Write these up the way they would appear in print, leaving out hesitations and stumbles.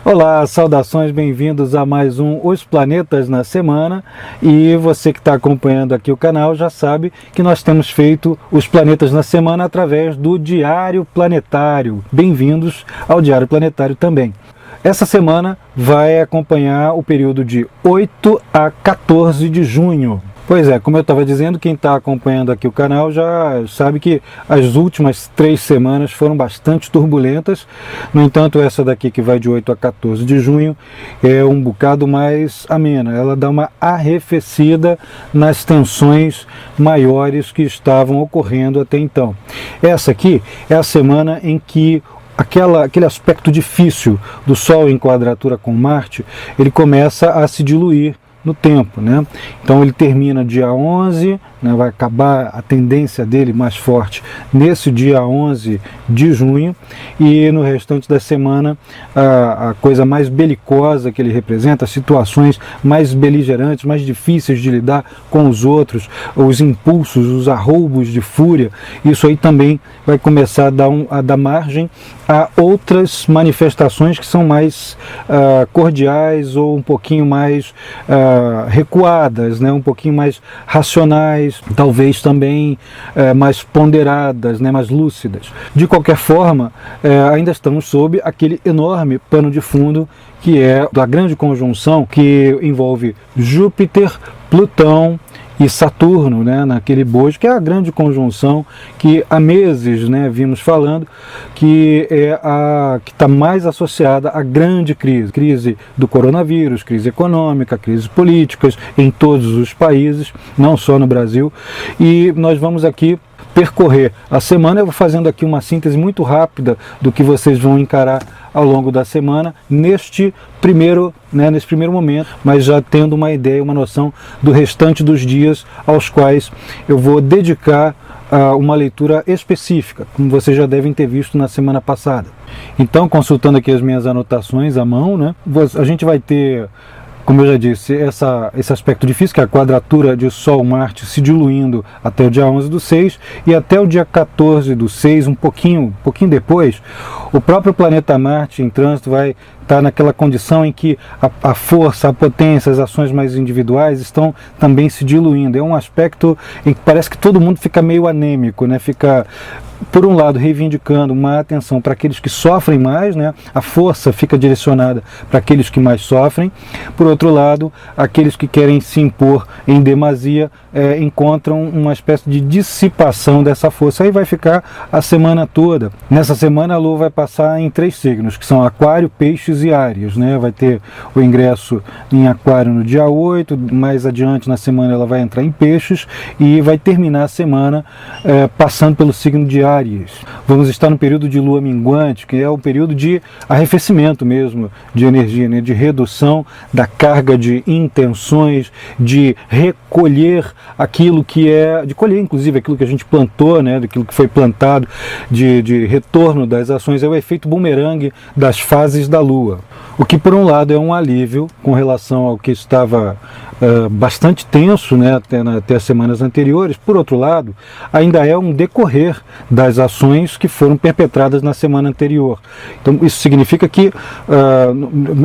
Olá, saudações, bem-vindos a mais um Os Planetas na Semana. E você que está acompanhando aqui o canal já sabe que nós temos feito Os Planetas na Semana através do Diário Planetário. Bem-vindos ao Diário Planetário também. Essa semana vai acompanhar o período de 8 a 14 de junho. Pois é, como eu estava dizendo, quem está acompanhando aqui o canal já sabe que as últimas 3 semanas foram bastante turbulentas. No entanto, essa daqui que vai de 8 a 14 de junho é um bocado mais amena. Ela dá uma arrefecida nas tensões maiores que estavam ocorrendo até então. Essa aqui é a semana em que aquele aspecto difícil do Sol em quadratura com Marte, ele começa a se diluir no tempo, né? Então ele termina dia 11, né? Vai acabar a tendência dele mais forte nesse dia 11 de junho, e no restante da semana a coisa mais belicosa que ele representa, as situações mais beligerantes, mais difíceis de lidar com os outros, os impulsos, os arroubos de fúria, isso aí também vai começar a dar margem a outras manifestações que são mais cordiais ou um pouquinho mais recuadas, né? Um pouquinho mais racionais, talvez também mais ponderadas, né? Mais lúcidas. De qualquer forma, ainda estamos sob aquele enorme pano de fundo que é da grande conjunção que envolve Júpiter, Plutão e Saturno, né, naquele bojo, que é a grande conjunção que há meses, né, vimos falando, que é a que está mais associada à grande crise do coronavírus, crise econômica, crises políticas em todos os países, não só no Brasil. E nós vamos aqui percorrer a semana. Eu vou fazendo aqui uma síntese muito rápida do que vocês vão encarar ao longo da semana, nesse primeiro momento, mas já tendo uma ideia, uma noção do restante dos dias aos quais eu vou dedicar uma leitura específica, como vocês já devem ter visto na semana passada. Então, consultando aqui as minhas anotações à mão, né, a gente vai ter, como eu já disse, esse aspecto difícil, que é a quadratura de Sol-Marte se diluindo até o dia 11 do 6, e até o dia 14 do 6, um pouquinho depois, o próprio planeta Marte em trânsito vai estar naquela condição em que a força, a potência, as ações mais individuais estão também se diluindo. É um aspecto em que parece que todo mundo fica meio anêmico, né? Fica, por um lado, reivindicando uma atenção para aqueles que sofrem mais, né? A força fica direcionada para aqueles que mais sofrem. Por outro lado, aqueles que querem se impor em demasia encontram uma espécie de dissipação dessa força. Aí vai ficar a semana toda. Nessa semana a Lua vai passar em 3 signos, que são Aquário, Peixes e Áries, né? Vai ter o ingresso em Aquário no dia 8, mais adiante na semana ela vai entrar em Peixes e vai terminar a semana passando pelo signo de Áries. Vamos estar no período de Lua minguante, que é o período de arrefecimento mesmo de energia, né? De redução da carga de intenções, de recolher aquilo que de colher inclusive aquilo que a gente plantou, né? Daquilo que foi plantado, de retorno das ações. É o efeito bumerangue das fases da Lua. O que, por um lado, é um alívio com relação ao que estava bastante tenso, né, até as semanas anteriores. Por outro lado, ainda é um decorrer das ações que foram perpetradas na semana anterior. Então, isso significa que,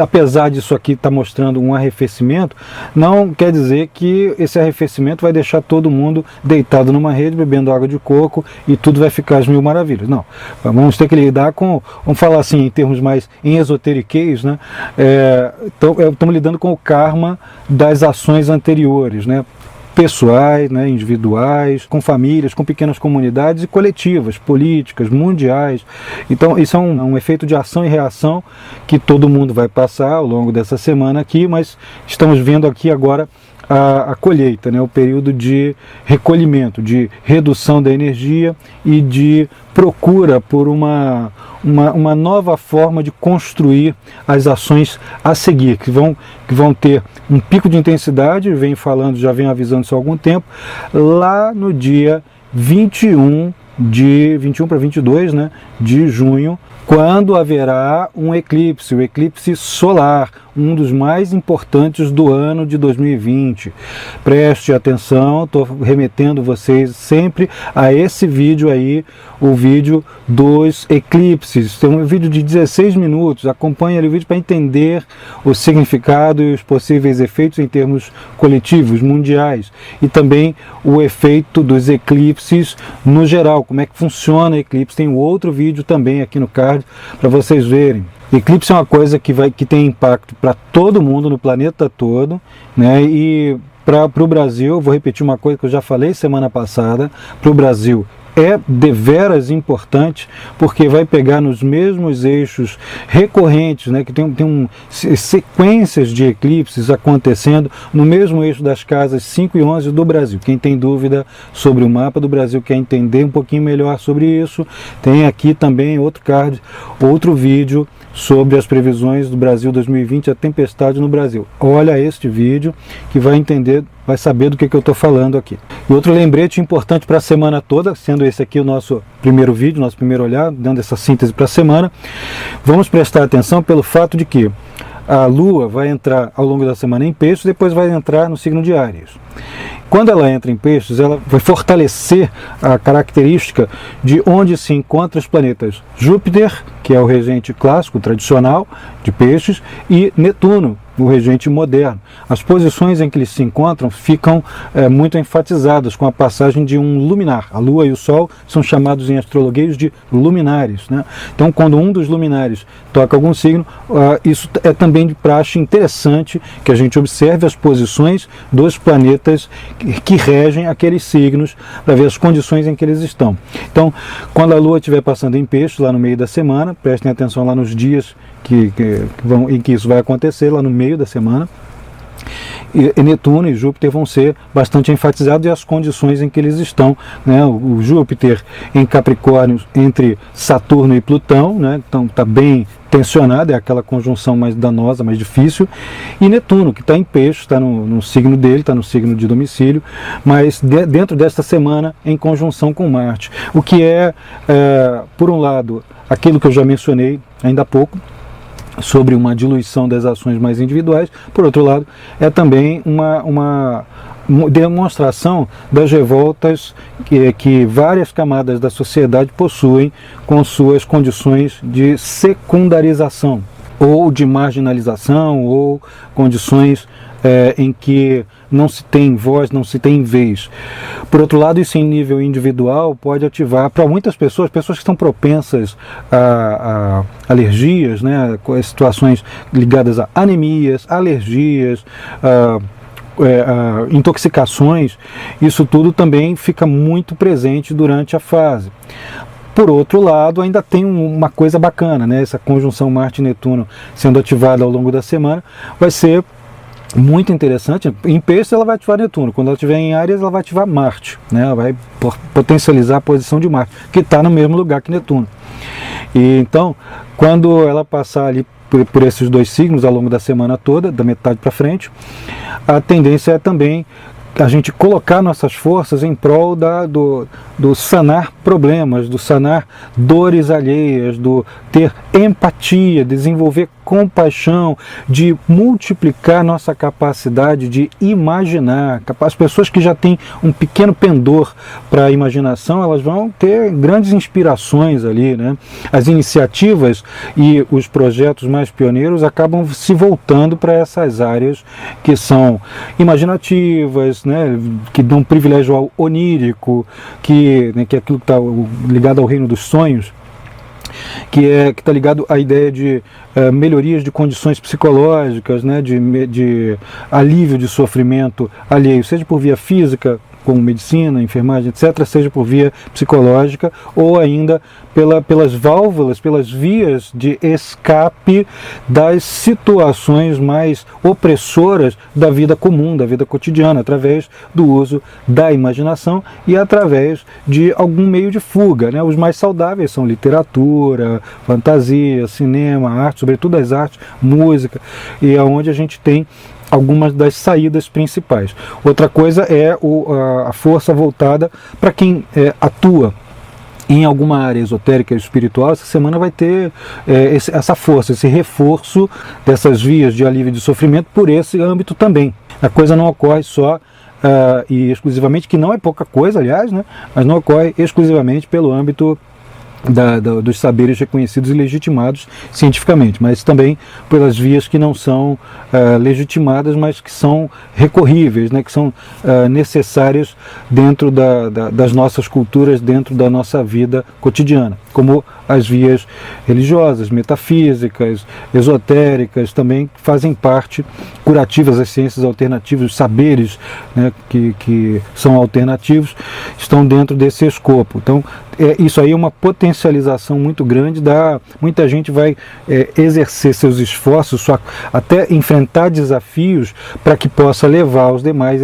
apesar disso aqui estar mostrando um arrefecimento, não quer dizer que esse arrefecimento vai deixar todo mundo deitado numa rede, bebendo água de coco e tudo vai ficar às mil maravilhas. Não. Vamos ter que lidar com, vamos falar assim, em termos mais em esoteriquez, né? Então, estamos lidando com o karma das ações anteriores, né? Pessoais, né, individuais, com famílias, com pequenas comunidades e coletivas, políticas, mundiais. Então isso é um efeito de ação e reação que todo mundo vai passar ao longo dessa semana aqui, mas estamos vendo aqui agora a colheita, né, o período de recolhimento, de redução da energia e de procura por uma nova forma de construir as ações a seguir, que vão ter um pico de intensidade, já venho avisando isso há algum tempo, lá no dia 21 para 22, né, de junho, quando haverá um eclipse, o eclipse solar, um dos mais importantes do ano de 2020. Preste atenção, estou remetendo vocês sempre a esse vídeo aí, o vídeo dos eclipses. Tem um vídeo de 16 minutos, acompanhe ali o vídeo para entender o significado e os possíveis efeitos em termos coletivos, mundiais, e também o efeito dos eclipses no geral, como é que funciona eclipse. Tem outro vídeo também aqui no card para vocês verem. Eclipse é uma coisa que tem impacto para todo mundo, no planeta todo, né? E para o Brasil, vou repetir uma coisa que eu já falei semana passada, para o Brasil é deveras importante, porque vai pegar nos mesmos eixos recorrentes, né, que tem sequências de eclipses acontecendo no mesmo eixo das casas 5 e 11 do Brasil. Quem tem dúvida sobre o mapa do Brasil, quer entender um pouquinho melhor sobre isso, tem aqui também outro card, outro vídeo sobre as previsões do Brasil 2020, a tempestade no Brasil. Olha este vídeo que vai entender, vai saber do que eu estou falando aqui. E outro lembrete importante para a semana toda, sendo esse aqui o nosso primeiro vídeo, nosso primeiro olhar, dando essa síntese para a semana, vamos prestar atenção pelo fato de que a Lua vai entrar ao longo da semana em Peixes, depois vai entrar no signo de Áries. Quando ela entra em Peixes, ela vai fortalecer a característica de onde se encontram os planetas Júpiter, que é o regente clássico, tradicional de Peixes, e Netuno, o regente moderno. As posições em que eles se encontram ficam muito enfatizadas com a passagem de um luminar. A Lua e o Sol são chamados em astrologia de luminares, né? Então, quando um dos luminares toca algum signo, isso é também de praxe interessante que a gente observe as posições dos planetas que regem aqueles signos, para ver as condições em que eles estão. Então, quando a Lua estiver passando em Peixes, lá no meio da semana, prestem atenção lá nos dias em que isso vai acontecer, lá no meio da semana, e Netuno e Júpiter vão ser bastante enfatizados, e as condições em que eles estão, né? O Júpiter em Capricórnio entre Saturno e Plutão, né? Então está bem tensionado, é aquela conjunção mais danosa, mais difícil, e Netuno, que está em Peixes, está no signo dele, está no signo de domicílio, mas dentro desta semana em conjunção com Marte, o que por um lado, aquilo que eu já mencionei ainda há pouco, sobre uma diluição das ações mais individuais. Por outro lado, é também uma demonstração das revoltas que várias camadas da sociedade possuem com suas condições de secundarização, ou de marginalização, ou condições em que não se tem voz, não se tem vez. Por outro lado, isso em nível individual pode ativar, para muitas pessoas que estão propensas a alergias, né, situações ligadas a anemias, alergias, intoxicações, isso tudo também fica muito presente durante a fase. Por outro lado, ainda tem uma coisa bacana, né? Essa conjunção Marte e Netuno sendo ativada ao longo da semana vai ser muito interessante. Em Peixes ela vai ativar Netuno, quando ela estiver em Áries ela vai ativar Marte, né? Ela vai potencializar a posição de Marte, que está no mesmo lugar que Netuno. E então, quando ela passar ali por esses dois signos ao longo da semana toda, da metade para frente, a tendência é também a gente colocar nossas forças em prol do sanar problemas, do sanar dores alheias, do ter empatia, desenvolver compaixão, de multiplicar nossa capacidade de imaginar. As pessoas que já têm um pequeno pendor para a imaginação, elas vão ter grandes inspirações ali, né? As iniciativas e os projetos mais pioneiros acabam se voltando para essas áreas que são imaginativas, né? Que dão privilégio ao onírico, que é aquilo que está ligado ao reino dos sonhos, que está ligado à ideia de melhorias de condições psicológicas, né, de alívio de sofrimento alheio, seja por via física, como medicina, enfermagem, etc., seja por via psicológica, ou ainda pelas válvulas, pelas vias de escape das situações mais opressoras da vida comum, da vida cotidiana, através do uso da imaginação e através de algum meio de fuga, né? Os mais saudáveis são literatura, fantasia, cinema, arte, sobretudo as artes, música, e é onde a gente tem algumas das saídas principais. Outra coisa é a força voltada para quem atua em alguma área esotérica e espiritual, essa semana vai ter essa força, esse reforço dessas vias de alívio de sofrimento por esse âmbito também. A coisa não ocorre só e exclusivamente, que não é pouca coisa, aliás, né, mas não ocorre exclusivamente pelo âmbito dos saberes reconhecidos e legitimados cientificamente, mas também pelas vias que não são legitimadas, mas que são recorríveis, né, que são necessárias dentro das nossas culturas, dentro da nossa vida cotidiana, como as vias religiosas, metafísicas, esotéricas, também fazem parte, curativas, as ciências alternativas, os saberes, né, que são alternativos, estão dentro desse escopo. Então, isso aí é uma potencialização muito grande, muita gente vai exercer seus esforços, até enfrentar desafios para que possa levar aos demais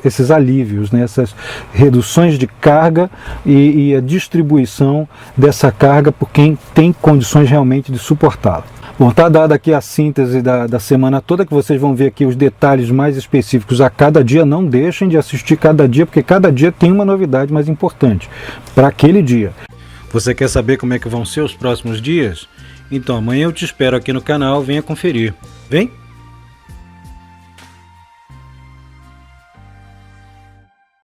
esses alívios, né, essas reduções de carga e a distribuição dessa carga por quem tem condições realmente de suportá-la. Bom, está dada aqui a síntese da semana toda, que vocês vão ver aqui os detalhes mais específicos a cada dia. Não deixem de assistir cada dia, porque cada dia tem uma novidade mais importante para aquele dia. Você quer saber como é que vão ser os próximos dias? Então amanhã eu te espero aqui no canal, venha conferir. Vem?